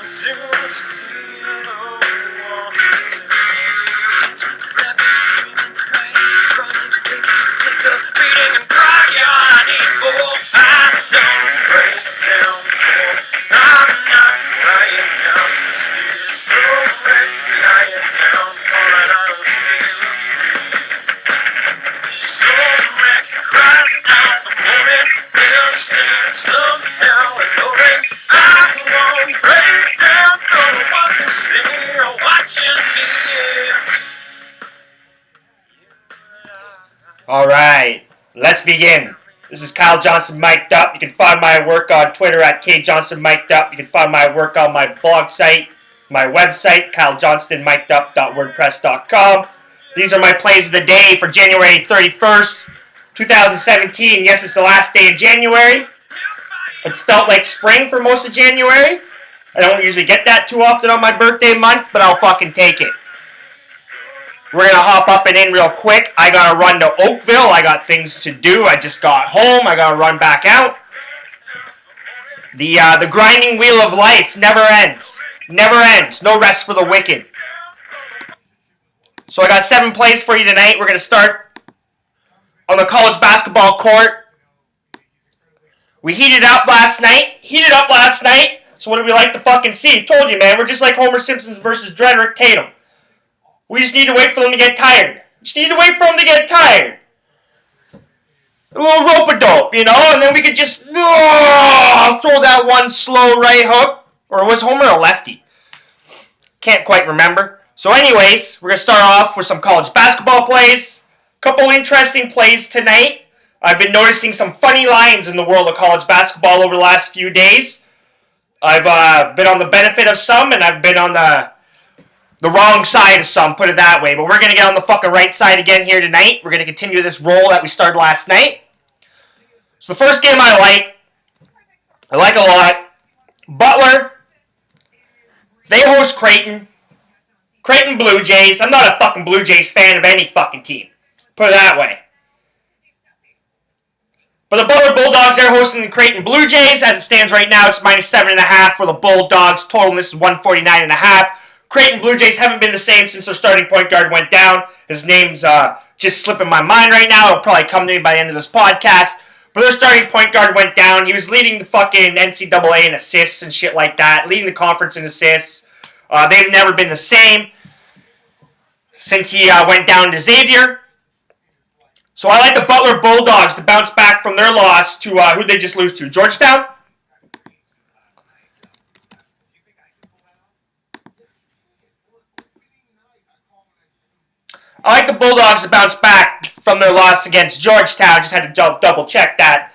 to see no one dancing, laughing, screaming, crying, running, thinking, take a beating and cry. I need more. I don't break down for. I'm not crying out to see the soul lying down, falling on the ceiling. Soul wreck cries out the moment, innocent somehow ignoring. I won't break down, no one to see or watching me. Alright, let's begin. This is Kyle Johnston mic'd up. You can find my work on Twitter at KJohnstonMic'd up. You can find my work on my blog site, my website, kylejohnstonmic'dup.wordpress.com. These are my plays of the day for January 31st, 2017. Yes, it's the last day of January. It's felt like spring for most of January. I don't usually get that too often on my birthday month, but I'll fucking take it. We're going to hop up and in real quick. I got to run to Oakville. I got things to do. I just got home. I got to run back out. The grinding wheel of life never ends. Never ends. No rest for the wicked. So I got 7 plays for you tonight. We're going to start on the college basketball court. We heated up last night. So what do we like to fucking see? Told you, man. We're just like Homer Simpson versus Drederick Tatum. We just need to wait for them to get tired. A little rope-a-dope, you know, and then we could just throw that one slow right hook. Or was Homer a lefty? Can't quite remember. So anyways, we're going to start off with some college basketball plays. Couple interesting plays tonight. I've been noticing some funny lines in the world of college basketball over the last few days. I've been on the benefit of some, and I've been on the wrong side of some, put it that way. But we're going to get on the fucking right side again here tonight. We're going to continue this roll that we started last night. So the first game I like a lot. Butler. They host Creighton. Creighton Blue Jays. I'm not a fucking Blue Jays fan of any fucking team. Put it that way. But the Butler Bulldogs, they're hosting the Creighton Blue Jays. As it stands right now, it's -7.5 for the Bulldogs. Total, this is 149.5. Creighton Blue Jays haven't been the same since their starting point guard went down. His name's just slipping my mind right now. It'll probably come to me by the end of this podcast. But their starting point guard went down. He was leading the fucking NCAA in assists and shit like that. Leading the conference in assists. They've never been the same since he went down to Xavier. So I like the Butler Bulldogs to bounce back from their loss to, who'd they just lose to? Georgetown? I like the Bulldogs to bounce back from their loss against Georgetown. Just had to double check that.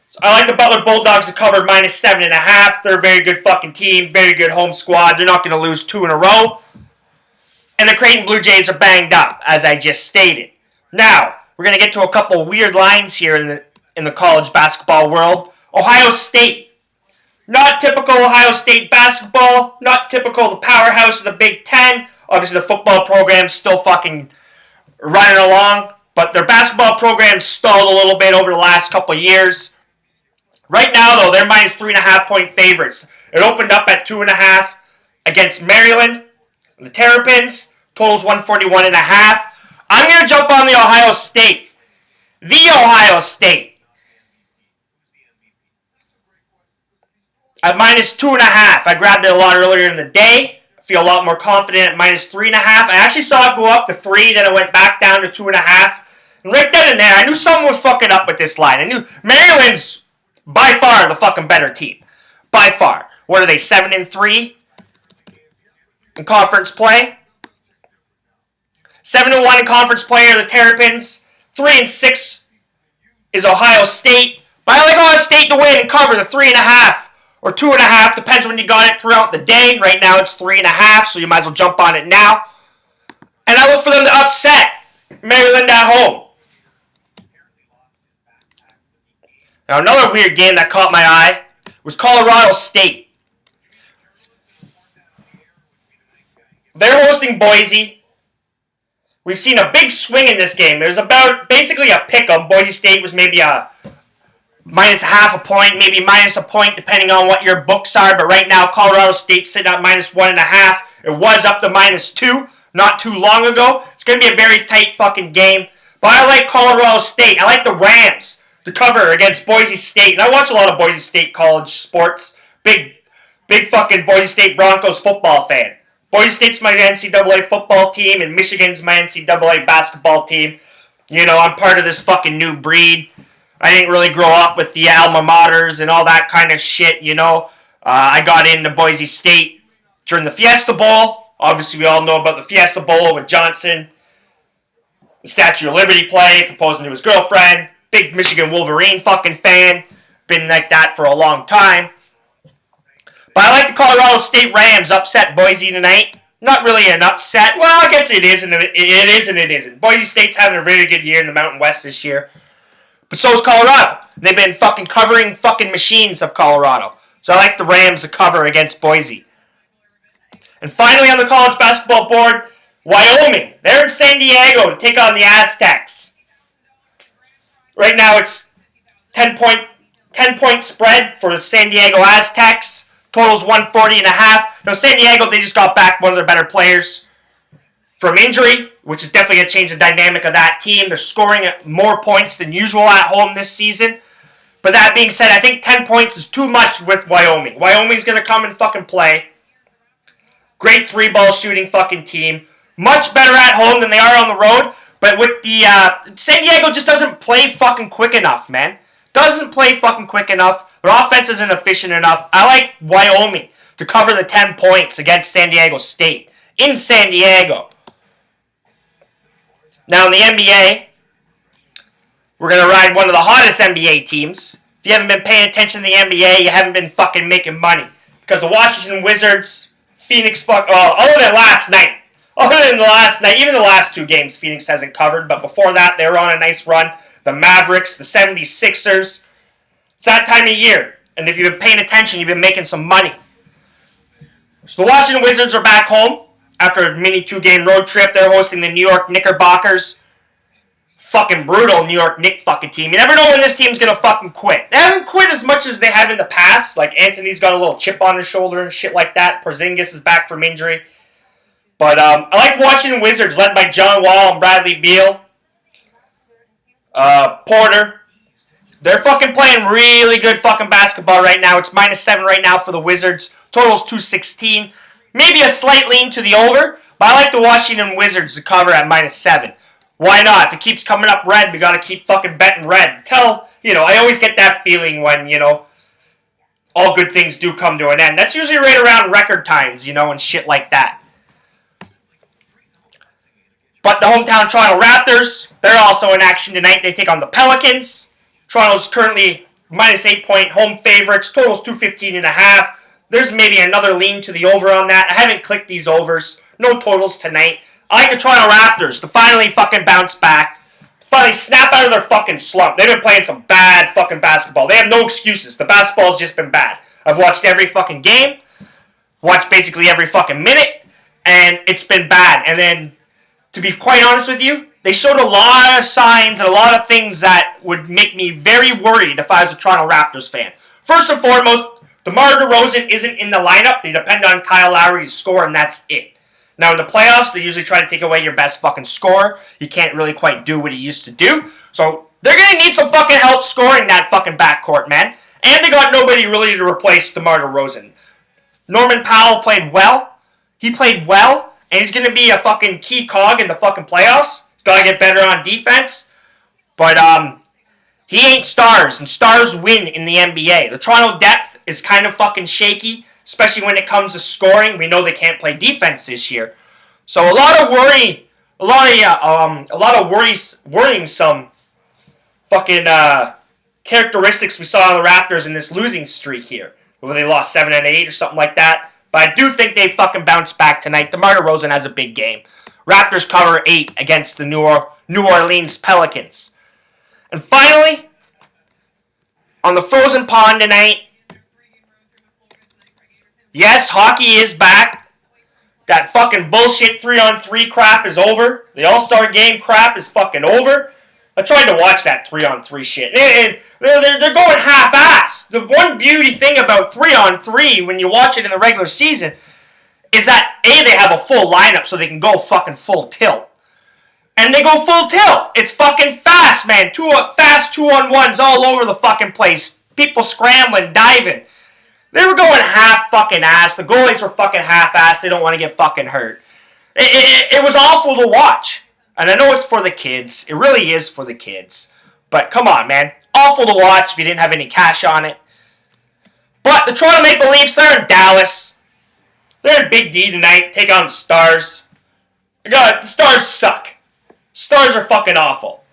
So I like the Butler Bulldogs to cover -7.5. They're a very good fucking team. Very good home squad. They're not going to lose 2 in a row. And the Creighton Blue Jays are banged up, as I just stated. Now, we're going to get to a couple weird lines here in the college basketball world. Ohio State. Not typical Ohio State basketball. Not typical of the powerhouse of the Big Ten. Obviously, the football program's still fucking running along. But their basketball program stalled a little bit over the last couple of years. Right now, though, they're -3.5 point favorites. It opened up at 2.5 against Maryland. The Terrapins. Total's 141.5. I'm going to jump on the Ohio State. The Ohio State. At -2.5. I grabbed it a lot earlier in the day. I feel a lot more confident at -3.5. I actually saw it go up to 3, then it went back down to 2.5. And right then and there, I knew someone was fucking up with this line. I knew Maryland's by far the fucking better team. By far. What are they, 7-3 in conference play? 7-1 in conference play are the Terrapins. 3-6 is Ohio State. But I like Ohio State to win and cover the 3.5 or 2.5. Depends when you got it throughout the day. Right now it's 3.5, so you might as well jump on it now. And I look for them to upset Maryland at home. Now another weird game that caught my eye was Colorado State. They're hosting Boise. We've seen a big swing in this game. There's about basically a pick-em. Boise State was maybe a minus half a point, maybe minus a point, depending on what your books are. But right now, Colorado State's sitting at minus 1.5. It was up to minus 2 not too long ago. It's going to be a very tight fucking game. But I like Colorado State. I like the Rams to cover against Boise State. And I watch a lot of Boise State college sports. Big fucking Boise State Broncos football fan. Boise State's my NCAA football team, and Michigan's my NCAA basketball team. You know, I'm part of this fucking new breed. I didn't really grow up with the alma maters and all that kind of shit, you know. I got into Boise State during the Fiesta Bowl. Obviously, we all know about the Fiesta Bowl with Johnston. The Statue of Liberty play, proposing to his girlfriend. Big Michigan Wolverine fucking fan. Been like that for a long time. But I like the Colorado State Rams upset Boise tonight. Not really an upset. Well, I guess it is and it is and it isn't. Boise State's having a very good year in the Mountain West this year. But so is Colorado. They've been fucking covering fucking machines of Colorado. So I like the Rams to cover against Boise. And finally on the college basketball board, Wyoming. They're in San Diego to take on the Aztecs. Right now it's 10-point spread for the San Diego Aztecs. Total's 140.5. Now, San Diego, they just got back one of their better players from injury, which is definitely going to change the dynamic of that team. They're scoring more points than usual at home this season. But that being said, I think 10 points is too much with Wyoming. Wyoming's going to come and fucking play. Great three-ball shooting fucking team. Much better at home than they are on the road. But with the San Diego just doesn't play fucking quick enough, man. Doesn't play fucking quick enough. Their offense isn't efficient enough. I like Wyoming to cover the 10 points against San Diego State in San Diego. Now in the NBA, we're going to ride one of the hottest NBA teams. If you haven't been paying attention to the NBA, you haven't been fucking making money. Because the Washington Wizards, Phoenix, other than last night, even the last two games, Phoenix hasn't covered. But before that, they were on a nice run. The Mavericks, the 76ers. It's that time of year. And if you've been paying attention, you've been making some money. So the Washington Wizards are back home after a mini 2-game road trip. They're hosting the New York Knickerbockers. Fucking brutal New York Knick fucking team. You never know when this team's going to fucking quit. They haven't quit as much as they have in the past. Like Anthony's got a little chip on his shoulder and shit like that. Porzingis is back from injury. But I like Washington Wizards led by John Wall and Bradley Beal. Porter. They're fucking playing really good fucking basketball right now. It's -7 right now for the Wizards. Total's 216. Maybe a slight lean to the over, but I like the Washington Wizards to cover at -7. Why not? If it keeps coming up red, we got to keep fucking betting red. I always get that feeling when, all good things do come to an end. That's usually right around record times, and shit like that. But the hometown Toronto Raptors, they're also in action tonight. They take on the Pelicans. Toronto's currently -8-point home favorites. Total's 215.5. There's maybe another lean to the over on that. I haven't clicked these overs. No totals tonight. I like the Toronto Raptors to finally fucking bounce back. Finally snap out of their fucking slump. They've been playing some bad fucking basketball. They have no excuses. The basketball's just been bad. I've watched every fucking game. Watched basically every fucking minute. And it's been bad. And then, to be quite honest with you, they showed a lot of signs and a lot of things that would make me very worried if I was a Toronto Raptors fan. First and foremost, DeMar DeRozan isn't in the lineup. They depend on Kyle Lowry to score, and that's it. Now, in the playoffs, they usually try to take away your best fucking scorer. He can't really quite do what he used to do. So, they're going to need some fucking help scoring that fucking backcourt, man. And they got nobody really to replace DeMar DeRozan. Norman Powell played well. He played well, and he's going to be a fucking key cog in the fucking playoffs. He's got to get better on defense. But, he ain't stars, and stars win in the NBA. The Toronto depth is kind of fucking shaky, especially when it comes to scoring. We know they can't play defense this year. So a lot of worrying some fucking characteristics we saw on the Raptors in this losing streak here, where they lost 7 and 8 or something like that. But I do think they fucking bounce back tonight. DeMar DeRozan has a big game. Raptors cover 8 against the New Orleans Pelicans. And finally, on the frozen pond tonight, yes, hockey is back. That fucking bullshit 3-on-3 crap is over. The All-Star game crap is fucking over. I tried to watch that 3-on-3 shit. And they're going half-ass. The one beauty thing about 3-on-3 when you watch it in the regular season is that, A, they have a full lineup so they can go fucking full tilt. And they go full tilt. It's fucking fast, man. Fast 2-on-1s all over the fucking place. People scrambling, diving. They were going half fucking ass. The goalies were fucking half ass. They don't want to get fucking hurt. It was awful to watch. And I know it's for the kids. It really is for the kids. But come on, man. Awful to watch if you didn't have any cash on it. But the Toronto Maple Leafs, they're in Dallas. They're in Big D tonight. Take on the Stars. God, the Stars suck. Stars are fucking awful.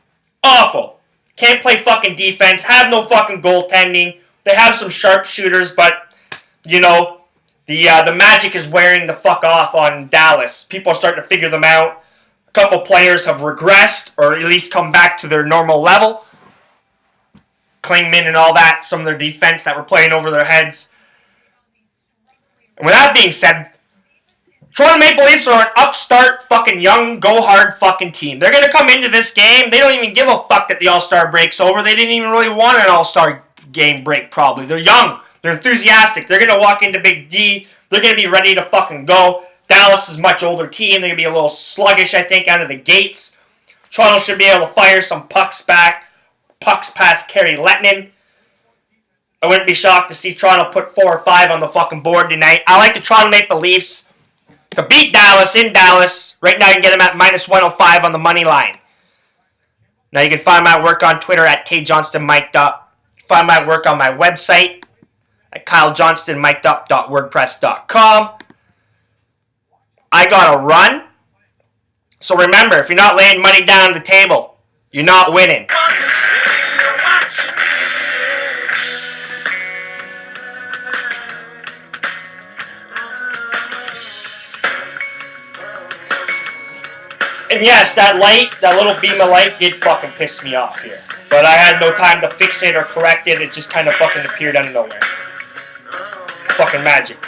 Awful. Can't play fucking defense. Have no fucking goaltending. They have some sharpshooters, but, you know, the magic is wearing the fuck off on Dallas. People are starting to figure them out. A couple players have regressed, or at least come back to their normal level. Klingman and all that, some of their defense that were playing over their heads. And with that being said, Toronto Maple Leafs are an upstart, fucking young, go-hard fucking team. They're going to come into this game. They don't even give a fuck that the All-Star break's over. They didn't even really want an All-Star game break, probably. They're young. They're enthusiastic. They're going to walk into Big D. They're going to be ready to fucking go. Dallas is a much older team. They're going to be a little sluggish, I think, out of the gates. Toronto should be able to fire some pucks back. Pucks past Kerry Lettinen. I wouldn't be shocked to see Toronto put 4 or 5 on the fucking board tonight. I like the Toronto Maple Leafs to beat Dallas in Dallas. Right now you can get them at -105 on the money line. Now you can find my work on Twitter at kjohnstonmic'd up. Find my work on my website at kylejohnstonmic'dup.wordpress.com. I gotta run. So remember, if you're not laying money down on the table, you're not winning. And yes, that little beam of light did fucking piss me off here. But I had no time to fix it or correct it. It just kind of fucking appeared out of nowhere. Fucking magic.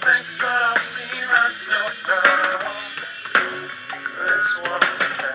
Thanks, but I'll see myself now. This one.